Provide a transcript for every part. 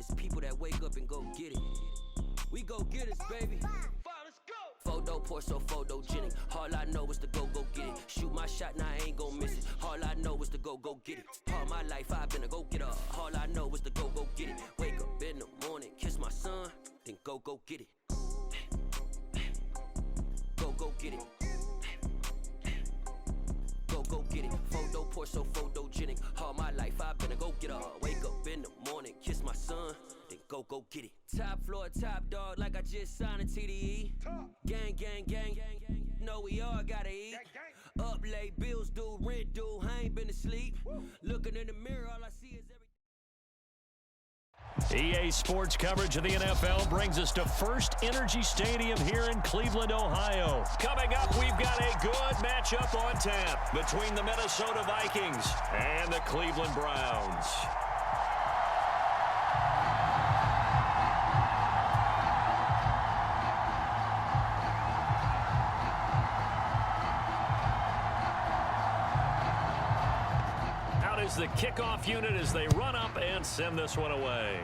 It's people that wake up and go get it. We go get it, baby. Let's go. Photo pour so photogenic. All I know is to go get it. Shoot my shot, now I ain't gon' miss it. All I know is to go get it. All my life I've been a go getter. All I know is to go get it. Wake up in the morning, kiss my son, then go get it. Go get it. Go get it. Photo pour so photogenic. All my life I've been a go getter. Wake up in the morning, kiss my son, then go get it. Top floor, top dog, like I just signed a TDE. Gang. Know we all gotta eat. Up late, bills due, rent due. I ain't been asleep. Looking in the mirror, all I see is EA Sports coverage of the NFL brings us to First Energy Stadium here in Cleveland, Ohio. Coming up, we've got a good matchup on tap between the Minnesota Vikings and the Cleveland Browns. Is the kickoff unit as they run up and send this one away.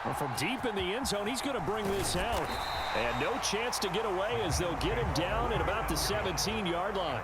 Well, from deep in the end zone, he's going to bring this out. And no chance to get away as they'll get him down at about the 17-yard line.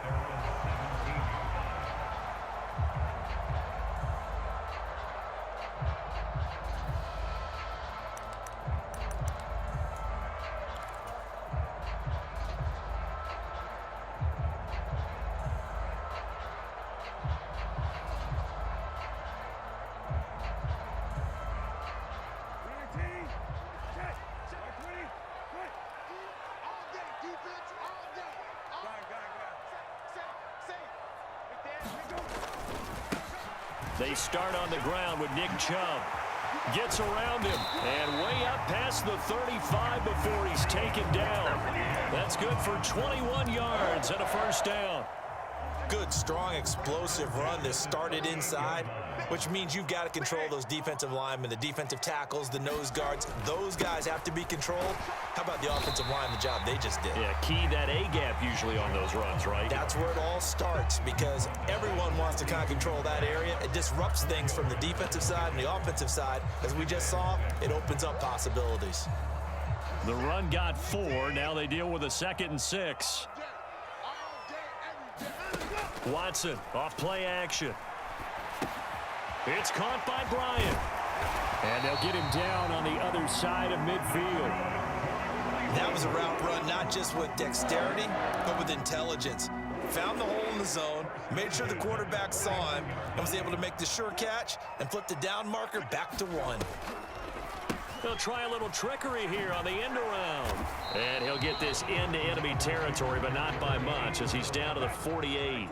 They start on the ground with Nick Chubb. Gets around him and way up past the 35 before he's taken down. That's good for 21 yards and a first down. Good, strong, explosive run that started inside, which means you've got to control those defensive linemen, the defensive tackles, the nose guards. Those guys have to be controlled. How about the offensive line, the job they just did? Yeah, key that A-gap usually on those runs, right? That's where it all starts because everyone wants to kind of control that area. It disrupts things from the defensive side and the offensive side. As we just saw, it opens up possibilities. The run got 4. Now they deal with a 2nd and 6. Watson off play action. It's caught by Bryant. And they'll get him down on the other side of midfield. That was a route run not just with dexterity, but with intelligence. Found the hole in the zone, made sure the quarterback saw him, and was able to make the sure catch and flip the down marker back to 1. He'll try a little trickery here on the end around. And he'll get this into enemy territory, but not by much as he's down to the 48.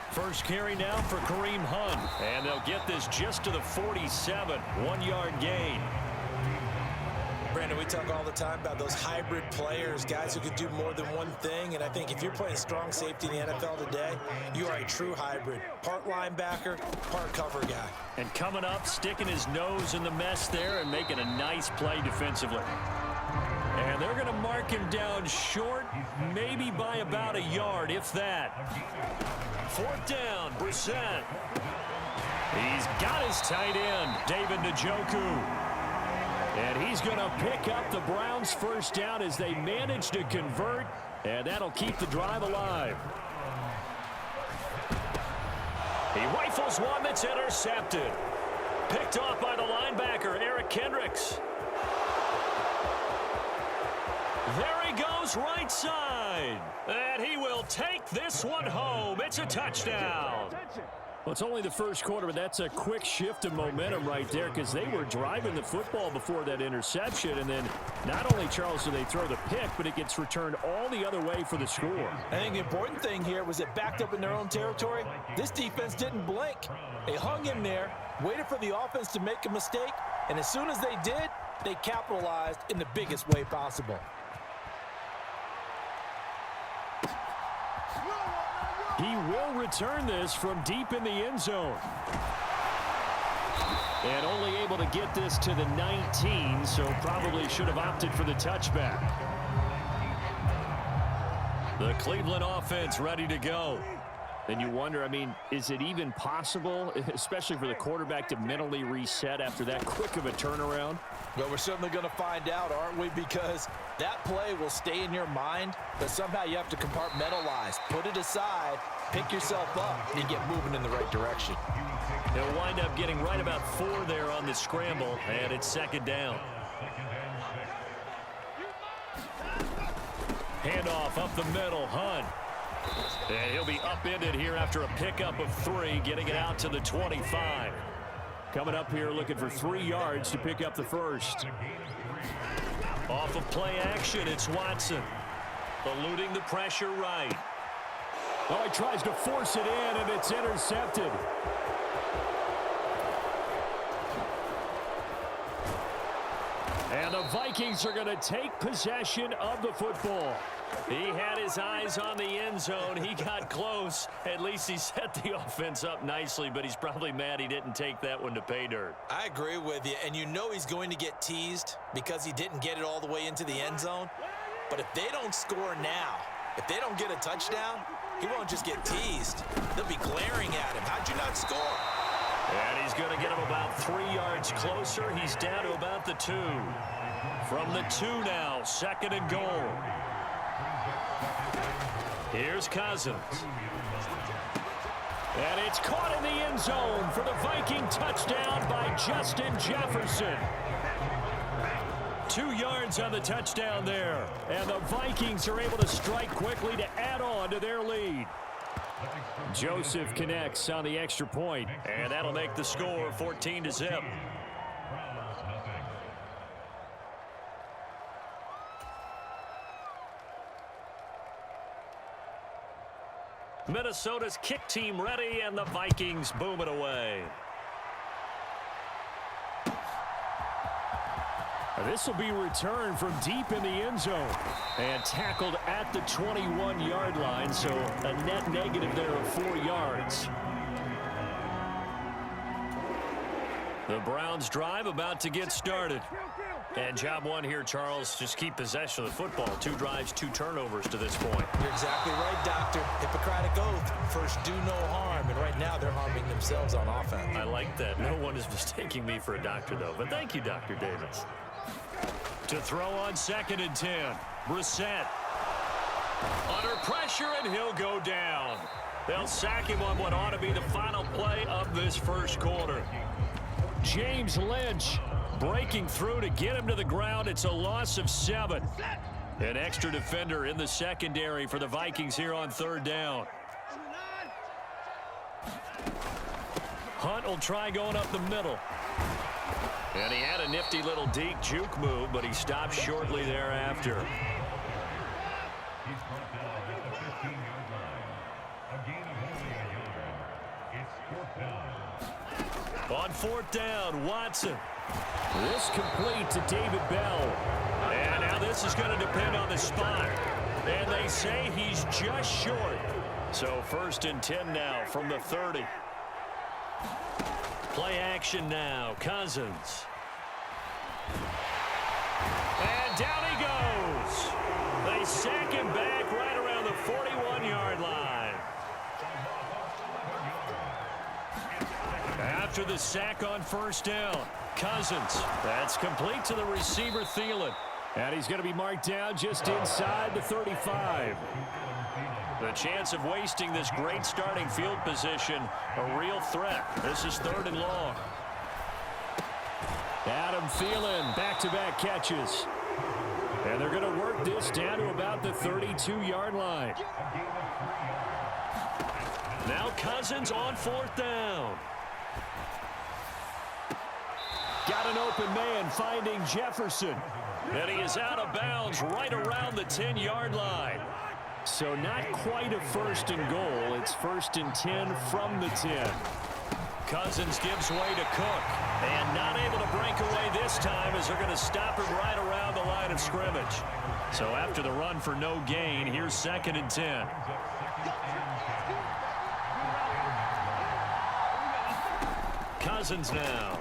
First carry now for Kareem Hunt. And they'll get this just to the 47. 1-yard gain. Brandon, we talk all the time about those hybrid players, guys who can do more than one thing, and I think if you're playing strong safety in the NFL today, you are a true hybrid. Part linebacker, part cover guy. And coming up, sticking his nose in the mess there and making a nice play defensively. And they're going to mark him down short, maybe by about a yard, if that. 4th down, Brissett. He's got his tight end, David Njoku. And he's going to pick up the Browns' first down as they manage to convert, and that'll keep the drive alive. He rifles one that's intercepted. Picked off by the linebacker, Eric Kendricks. There he goes, right side. And he will take this one home. It's a touchdown. Well, it's only the first quarter, but that's a quick shift of momentum right there because they were driving the football before that interception. And then not only, Charles, do they throw the pick, but it gets returned all the other way for the score. I think the important thing here was it backed up in their own territory. This defense didn't blink. They hung in there, waited for the offense to make a mistake, and as soon as they did, they capitalized in the biggest way possible. He will return this from deep in the end zone. And only able to get this to the 19, so probably should have opted for the touchback. The Cleveland offense ready to go. And you wonder, I mean, is it even possible, especially for the quarterback, to mentally reset after that quick of a turnaround? Well, we're certainly going to find out, aren't we? Because that play will stay in your mind, but somehow you have to compartmentalize, put it aside, pick yourself up, and get moving in the right direction. They'll wind up getting right about 4 there on the scramble, and it's second down. Handoff up the middle, Hunt. And he'll be upended here after a pickup of 3, getting it out to the 25. Coming up here looking for 3 yards to pick up the first. Off of play action, it's Watson. Eluding the pressure right. Oh, he tries to force it in, and it's intercepted. And the Vikings are going to take possession of the football. He had his eyes on the end zone. He got close. At least he set the offense up nicely, but he's probably mad he didn't take that one to pay dirt. I agree with you, and you know he's going to get teased because he didn't get it all the way into the end zone. But if they don't score now, if they don't get a touchdown, he won't just get teased. They'll be glaring at him. How'd you not score? And he's going to get him about 3 yards closer. He's down to about the 2. From the 2 now, second and goal. Here's Cousins. And it's caught in the end zone for the Viking touchdown by Justin Jefferson. 2 yards on the touchdown there. And the Vikings are able to strike quickly to add on to their lead. Joseph connects on the extra point, and that'll make the score 14-0. Minnesota's kick team ready, and the Vikings boom it away. This will be returned from deep in the end zone and tackled at the 21-yard line, so a net negative there of 4 yards. The Browns drive about to get started. And job one here, Charles, just keep possession of the football. 2 drives, 2 turnovers to this point. You're exactly right, Doctor. Hippocratic oath. First, do no harm. And right now, they're harming themselves on offense. I like that. No one is mistaking me for a doctor, though. But thank you, Dr. Davis. To throw on second and 10. Brissett. Under pressure, and he'll go down. They'll sack him on what ought to be the final play of this first quarter. James Lynch breaking through to get him to the ground. It's a loss of 7. An extra defender in the secondary for the Vikings here on third down. Hunt will try going up the middle. And he had a nifty little deep juke move, but he stopped shortly thereafter. On fourth down, Watson. This complete to David Bell. And now this is going to depend on the spot. And they say he's just short. So first and 10 now from the 30. Play action now, Cousins. And down he goes. They sack him back right around the 41-yard line. After the sack on first down, Cousins. That's complete to the receiver, Thielen. And he's going to be marked down just inside the 35. The chance of wasting this great starting field position, a real threat. This is third and long. Adam Thielen, back-to-back catches. And they're going to work this down to about the 32-yard line. Now Cousins on fourth down. Got an open man finding Jefferson. And he is out of bounds right around the 10-yard line. So not quite a first and goal. It's first and 10 from the 10. Cousins gives way to Cook. And not able to break away this time as they're going to stop him right around the line of scrimmage. So after the run for no gain, here's second and 10. Cousins now.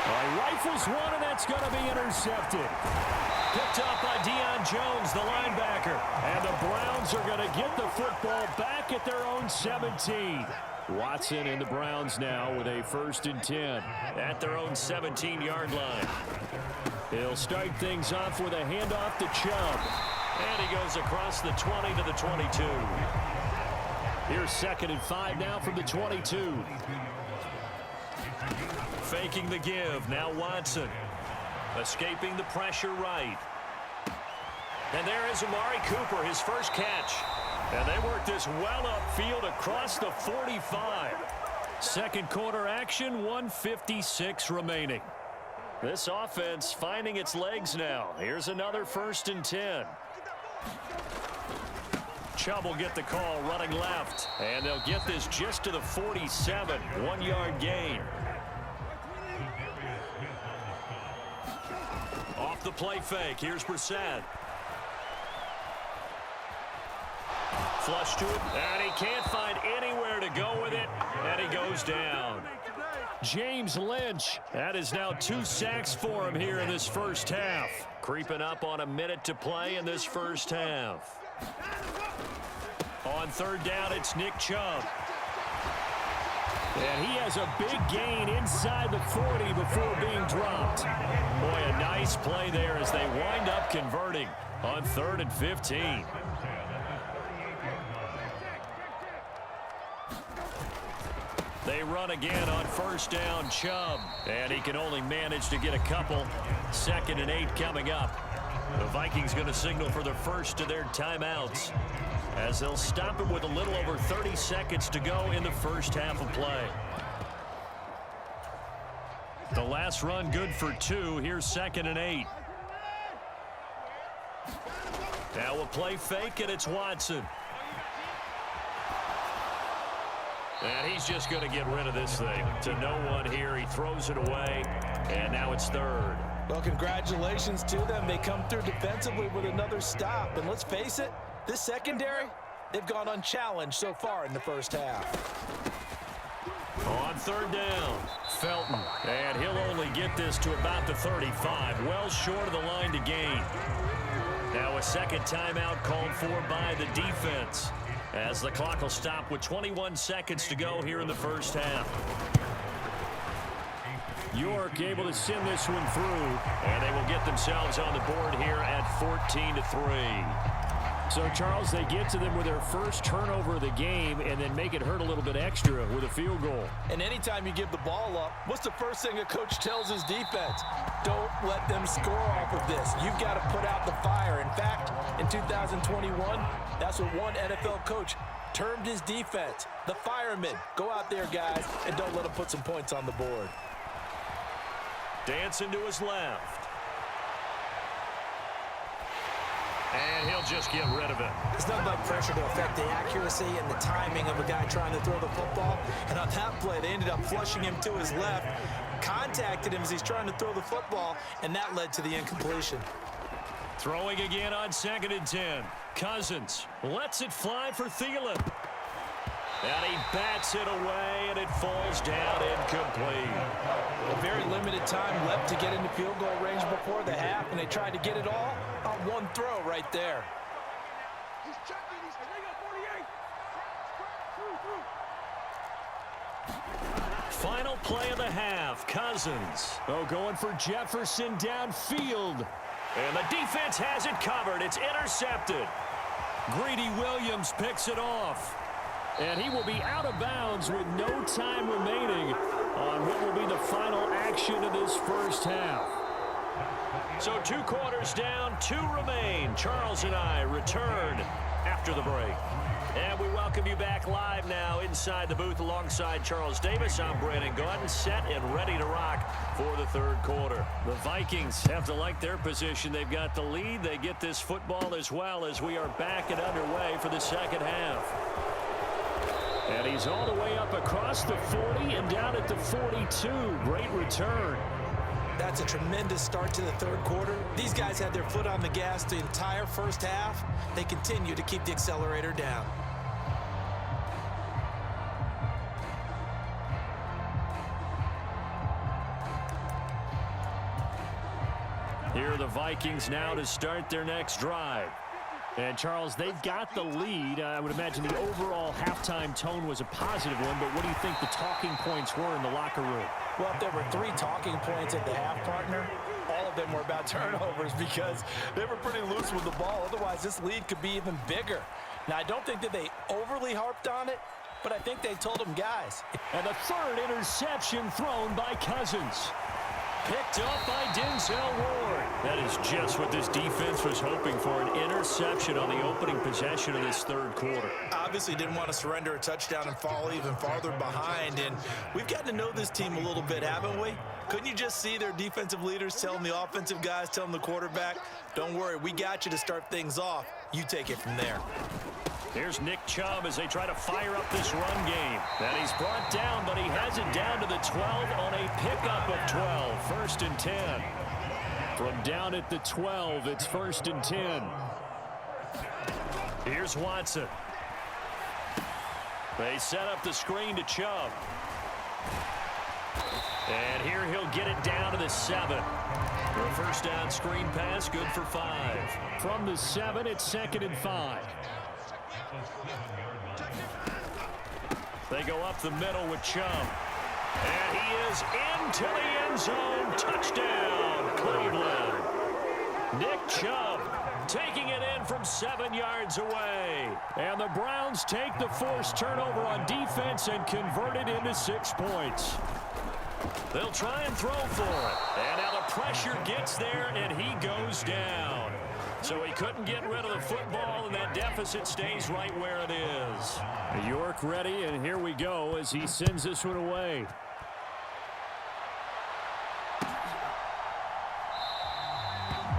Rifles one, and that's going to be intercepted. Picked up by Deion Jones, the linebacker. And the Browns are going to get the football back at their own 17. Watson and the Browns now with a 1st and 10 at their own 17-yard line. He'll start things off with a handoff to Chubb. And he goes across the 20 to the 22. Here's 2nd and 5 now from the 22. Faking the give. Now Watson. Escaping the pressure right. And there is Amari Cooper, his first catch. And they work this well upfield across the 45. Second quarter action, 1:56 remaining. This offense finding its legs now. Here's another 1st and 10. Chubb will get the call running left. And they'll get this just to the 47. 1-yard gain. Off the play fake. Here's Brissett. Flush to it. And he can't find anywhere to go with it. And he goes down. James Lynch. That is now 2 sacks for him here in this first half. Creeping up on a minute to play in this first half. On 3rd down, it's Nick Chubb. And he has a big gain inside the 40 before being dropped. Boy, a nice play there as they wind up converting on 3rd and 15. They run again on 1st down, Chubb. And he can only manage to get a couple. 2nd and 8 coming up. The Vikings going to signal for the first of their timeouts, as they'll stop it with a little over 30 seconds to go in the first half of play. The last run good for 2. Here's 2nd and 8. Now a play fake, and it's Watson. And he's just going to get rid of this thing to no one here. He throws it away, and now it's 3rd. Well, congratulations to them. They come through defensively with another stop. And let's face it, this secondary, they've gone unchallenged so far in the first half. On 3rd down, Felton. And he'll only get this to about the 35. Well short of the line to gain. Now a second timeout called for by the defense, as the clock will stop with 21 seconds to go here in the first half. York able to send this one through, and they will get themselves on the board here at 14-3. So, Charles, they get to them with their first turnover of the game and then make it hurt a little bit extra with a field goal. And anytime you give the ball up, what's the first thing a coach tells his defense? Don't let them score off of this. You've got to put out the fire. In fact, in 2021, that's what one NFL coach termed his defense. The firemen. Go out there, guys, and don't let them put some points on the board. Dancing to his left. And he'll just get rid of it. It's nothing like pressure to affect the accuracy and the timing of a guy trying to throw the football. And on that play, they ended up flushing him to his left, contacted him as he's trying to throw the football, and that led to the incompletion. Throwing again on 2nd and 10. Cousins lets it fly for Thielen. And he bats it away, and it falls down incomplete. A very limited time left to get into field goal range before the half, and they tried to get it all on one throw right there. Final play of the half. Cousins. Going for Jefferson downfield. And the defense has it covered. It's intercepted. Greedy Williams picks it off. And he will be out of bounds with no time remaining on what will be the final action of this first half. So 2 quarters down, 2 remain. Charles and I return after the break. And we welcome you back live now inside the booth alongside Charles Davis. I'm Brandon Gaudin, set and ready to rock for the 3rd quarter. The Vikings have to like their position. They've got the lead. They get this football as well as we are back and underway for the second half. And he's all the way up across the 40 and down at the 42. Great return. That's a tremendous start to the 3rd quarter. These guys had their foot on the gas the entire first half. They continue to keep the accelerator down. Here are the Vikings now to start their next drive. And, Charles, they've got the lead. I would imagine the overall halftime tone was a positive one, but what do you think the talking points were in the locker room? Well, if there were 3 talking points at the half, partner, all of them were about turnovers because they were pretty loose with the ball. Otherwise, this lead could be even bigger. Now, I don't think that they overly harped on it, but I think they told them, guys. And the third interception thrown by Cousins. Picked up by Denzel Ward. That is just what this defense was hoping for, an interception on the opening possession of this third quarter. Obviously didn't want to surrender a touchdown and fall even farther behind, and we've gotten to know this team a little bit, haven't we? Couldn't you just see their defensive leaders telling the offensive guys, telling the quarterback, don't worry, we got you to start things off. You take it from there. Here's Nick Chubb as they try to fire up this run game. And he's brought down, but he has it down to the 12 on a pickup of 12. 1st and 10. From down at the 12, it's 1st and 10. Here's Watson. They set up the screen to Chubb. And here he'll get it down to the 7. For a first down screen pass, good for 5. From the 7, it's 2nd and 5. They go up the middle with Chubb. And he is into the end zone. Touchdown, Cleveland. Nick Chubb taking it in from 7 yards away. And the Browns take the forced turnover on defense and convert it into 6 points. They'll try and throw for it. And now the pressure gets there, and he goes down. So he couldn't get rid of the football, and that deficit stays right where it is. York ready, and here we go as he sends this one away.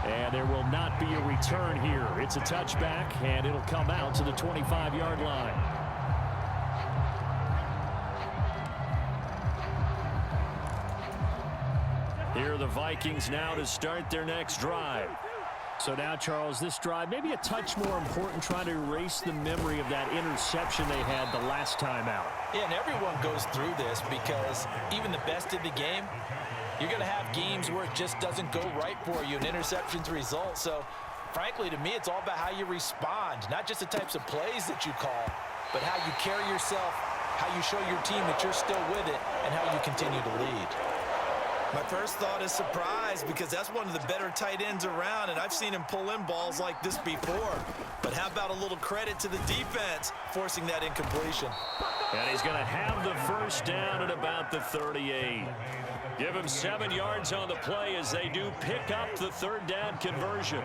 And there will not be a return here. It's a touchback, and it'll come out to the 25-yard line. Here are the Vikings now to start their next drive. So now, Charles, this drive maybe a touch more important, trying to erase the memory of that interception they had the last time out. Yeah, and everyone goes through this because even the best of the game, you're going to have games where it just doesn't go right for you, and interceptions result. So, frankly, to me, it's all about how you respond, not just the types of plays that you call, but how you carry yourself, how you show your team that you're still with it, and how you continue to lead. My first thought is surprise, because that's one of the better tight ends around, and I've seen him pull in balls like this before. But how about a little credit to the defense forcing that incompletion? And he's going to have the first down at about the 38. Give him 7 yards on the play as they do pick up the third down conversion.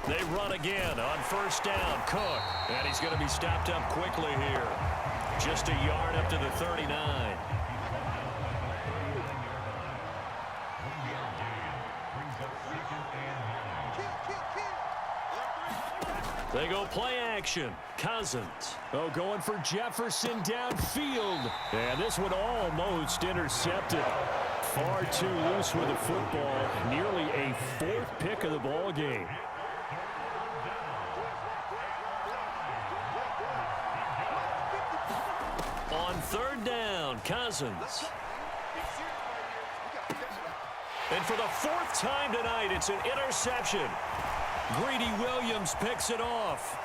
They run again on first down. Cook. And he's going to be stopped up quickly here. Just a yard up to the 39. They go play action. Cousins. Oh, going for Jefferson downfield. And this one almost intercepted. Far too loose with the football. Nearly a 4th pick of the ball game. On third down, Cousins. And for the 4th time tonight, it's an interception. Greedy Williams picks it off.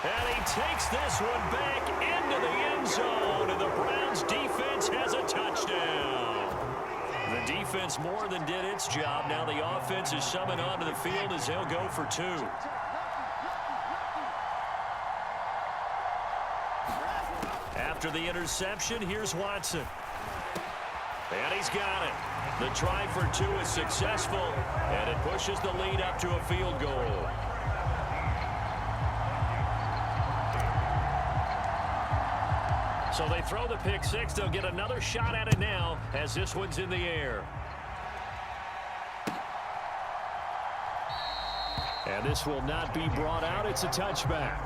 And he takes this one back into the end zone, and the Browns defense has a touchdown. The defense more than did its job. Now the offense is summoned onto the field as they'll go for 2. After the interception, here's Watson. And he's got it. The try for 2 is successful, and it pushes the lead up to a field goal. So they throw the pick 6. They'll get another shot at it now as this one's in the air. And this will not be brought out. It's a touchback.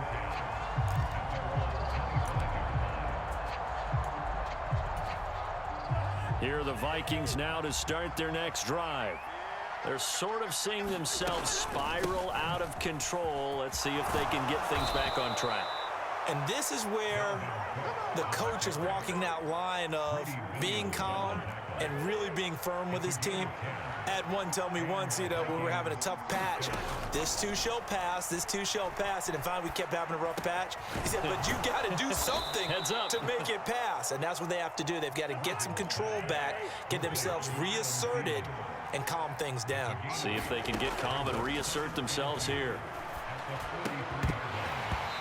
Here are the Vikings now to start their next drive. They're sort of seeing themselves spiral out of control. Let's see if they can get things back on track. And this is where the coach is walking that line of being calm and really being firm with his team. I had one tell me once, when we were having a tough patch, this too shall pass, this too shall pass. And finally we kept having a rough patch. He said, but you got to do something to make it pass. And that's what they have to do. They've got to get some control back, get themselves reasserted, and calm things down. See if they can get calm and reassert themselves here.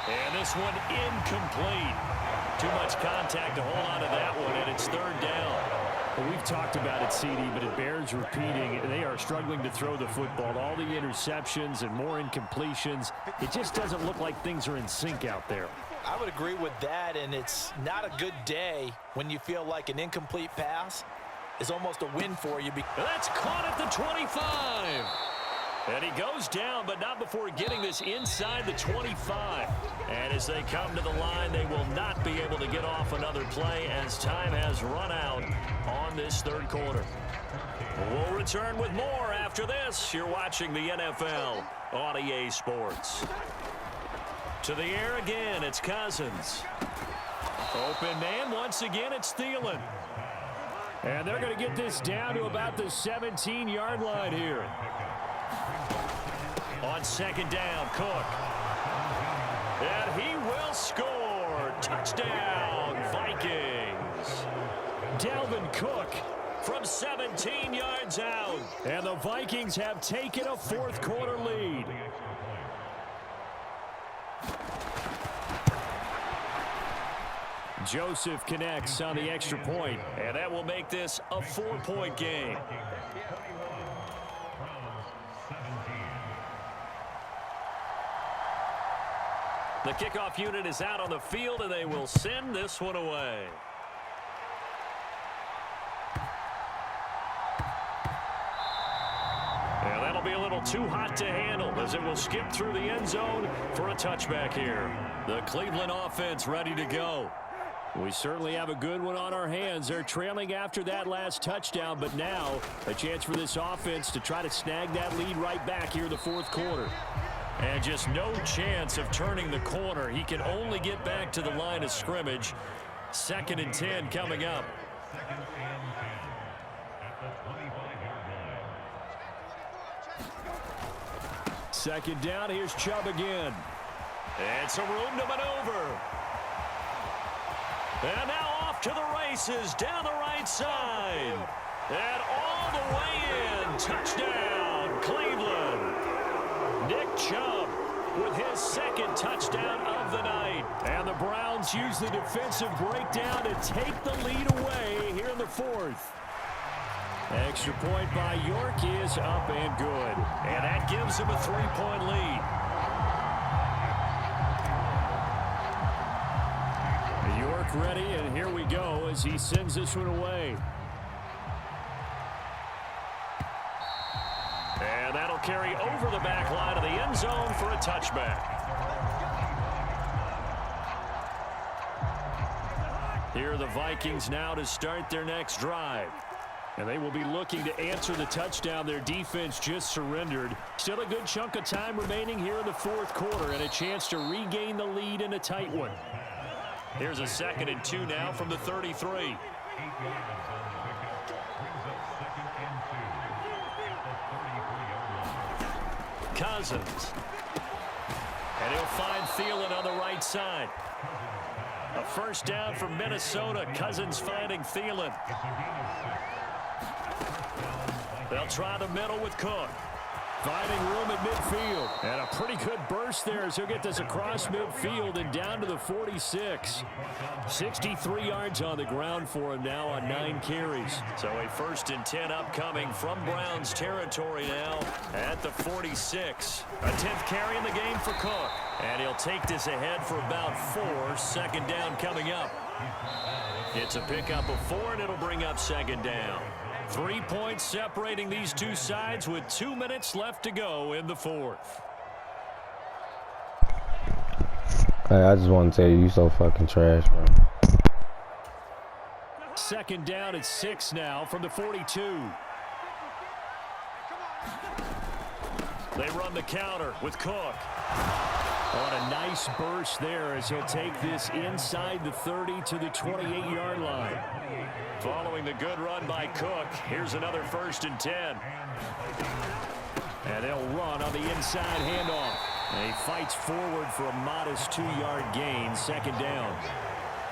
And this one incomplete. Too much contact to hold on to that one, and it's third down. Well, we've talked about it, CD, but it bears repeating. They are struggling to throw the football. All the interceptions and more incompletions. It just doesn't look like things are in sync out there. I would agree with that, and it's not a good day when you feel like an incomplete pass is almost a win for you. That's caught at the 25. And he goes down, but not before getting this inside the 25. And as they come to the line, they will not be able to get off another play as time has run out on this third quarter. We'll return with more after this. You're watching the NFL on EA Sports. To the air again, it's Cousins. Open man, once again, it's Thielen. And they're going to get this down to about the 17-yard line here. On second down, Cook. And he will score. Touchdown, Vikings. Dalvin Cook from 17 yards out. And the Vikings have taken a fourth quarter lead. Joseph connects on the extra point. And that will make this a 4-point game. The kickoff unit is out on the field, and they will send this one away. And that'll be a little too hot to handle as it will skip through the end zone for a touchback here. The Cleveland offense ready to go. We certainly have a good one on our hands. They're trailing after that last touchdown, but now a chance for this offense to try to snag that lead right back here in the fourth quarter. And just no chance of turning the corner. He can only get back to the line of scrimmage. 2nd and 10 coming up. Second down, here's Chubb again. It's a room to maneuver. And now off to the races down the right side. And all the way in. Touchdown, Cleveland. Nick Chubb with his 2nd touchdown of the night. And the Browns use the defensive breakdown to take the lead away here in the fourth. Extra point by York is up and good. And that gives him a 3-point lead. York ready, and here we go as he sends this one away. And that'll carry over the back line of the end zone for a touchback. Here are the Vikings now to start their next drive. And they will be looking to answer the touchdown their defense just surrendered. Still a good chunk of time remaining here in the fourth quarter and a chance to regain the lead in a tight one. Here's a 2nd and 2 now from the 33. Cousins. And he'll find Thielen on the right side. A first down from Minnesota. Cousins finding Thielen. They'll try the middle with Cook. Finding room at midfield. And a pretty good burst there as he'll get this across midfield and down to the 46. 63 yards on the ground for him now on 9 carries. So a 1st and 10 upcoming from Browns territory now at the 46. A 10th carry in the game for Cook. And he'll take this ahead for about 4. 2nd down coming up. It's a pickup of 4, and it'll bring up 2nd down. 3 points separating these two sides with 2 minutes left to go in the fourth. Hey, I just want to tell you, you so fucking trash, bro. 2nd down at 6 now from the 42. They run the counter with Cook. On a nice burst there as he'll take this inside the 30 to the 28-yard line. Following the good run by Cook, here's another 1st and 10. And they'll run on the inside handoff. And he fights forward for a modest 2-yard gain, 2nd down.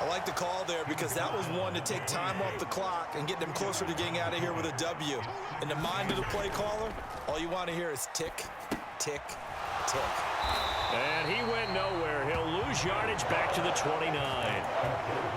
I like the call there because that was one to take time off the clock and get them closer to getting out of here with a W. In the mind of the play caller, all you want to hear is tick, tick, tick. And he went nowhere. He'll lose yardage back to the 29.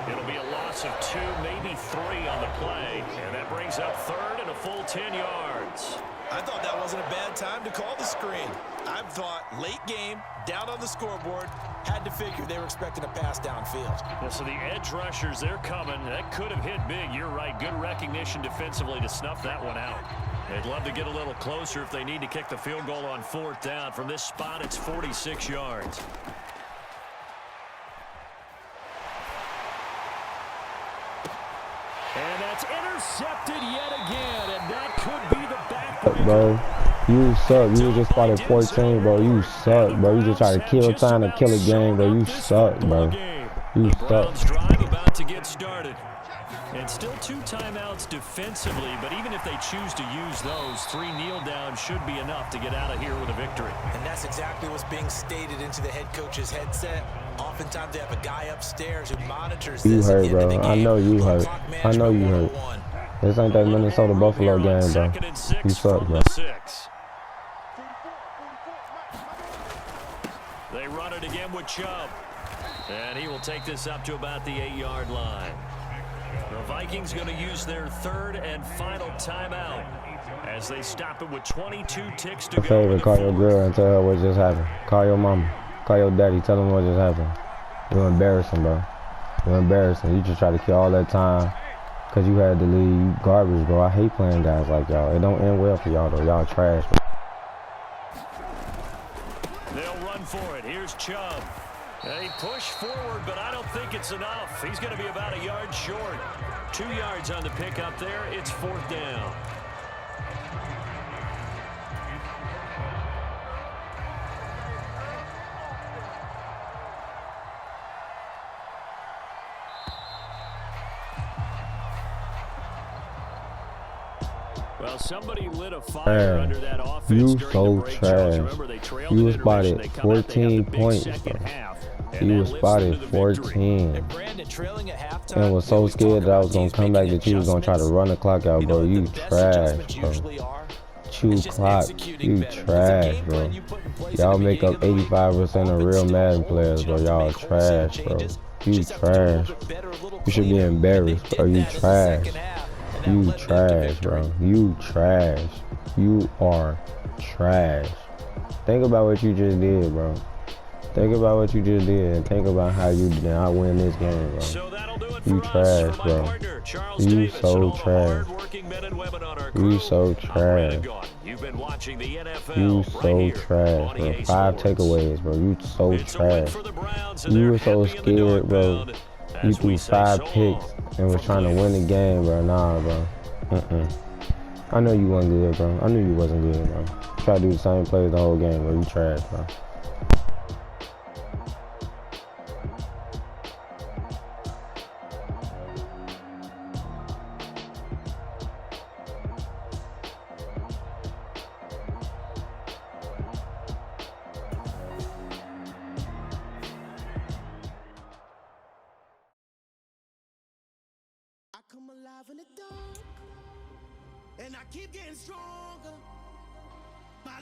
It'll be a loss of 2, maybe 3 on the play. And that brings up 3rd and a full 10 yards. I thought that wasn't a bad time to call the screen. I thought late game, down on the scoreboard, had to figure they were expecting a pass downfield. Well, so the edge rushers, they're coming. That could have hit big. You're right. Good recognition defensively to snuff that one out. They'd love to get a little closer if they need to kick the field goal on 4th down. From this spot, it's 46 yards. And that's intercepted yet again, and that could be the backbreaker. Bro, you suck. You just spotted 14, bro. You suck, bro. You just trying to kill a game, bro. You suck, bro. You suck. Browns drive about to get started. And still 2 timeouts defensively, but even if they choose to use those, 3 kneel downs should be enough to get out of here with a victory. And that's exactly what's being stated into the head coach's headset. Oftentimes they have a guy upstairs who monitors You this. hurt, bro. I know you hurt. I know you hurt. This ain't that Minnesota Buffalo game, bro. You suck, bro. They run it again with Chubb. And he will take this up to about the 8-yard line. The Vikings going to use their 3rd and final timeout as they stop it with 22 ticks to go. Favorite, call your girl and tell her what just happened. Call your mama. Call your daddy. Tell them what just happened. You're embarrassing, bro. You're embarrassing. You just try to kill all that time because you had to leave. You garbage, bro. I hate playing guys like y'all. It don't end well for y'all, though. Y'all trash, bro. They'll run for it. Here's Chubb. They push forward, but I don't think it's enough. He's going to be about a yard short. 2 yards on the pickup there. It's 4th down. Well, somebody lit a fire under that offense you during so the break. trash. Remember, they trailed You in was spotted intermission. They come out, they have 14 the big points, second bro. half, You was that spotted lifts them to the victory. 14. Brandon trailing at halftime, And was so scared that I was going to come back that you was going to try to run the clock out, bro. You trash, bro. Chew clock. You trash, bro. Y'all make up 85% of real Madden players, bro. Y'all trash, bro. You trash. You should be embarrassed, bro. You trash. You trash, bro. You trash. You are trash. Think about what you just did, bro. Think about what you just did and think about how you did not win this game, bro. So that'll do it You for trash, us. For my bro. partner, Charles You Davis, and so all the trash. hard-working men and women on our crew. You so I'm trash. Brandon Gaudin. You've been watching the NFL You right so here trash, on bro. EA 5 Sports. takeaways, bro. You so It's a win trash. for the Browns, and You they're were so happy in the scared, bro. northbound You as we threw say 5 so picks long and was from trying to Cleveland. win the game, bro. Nah, bro. I know you wasn't good, bro. I knew you wasn't good, bro. Try to do the same plays the whole game, bro. You trash, bro. I come alive in the dark, and I keep getting stronger. My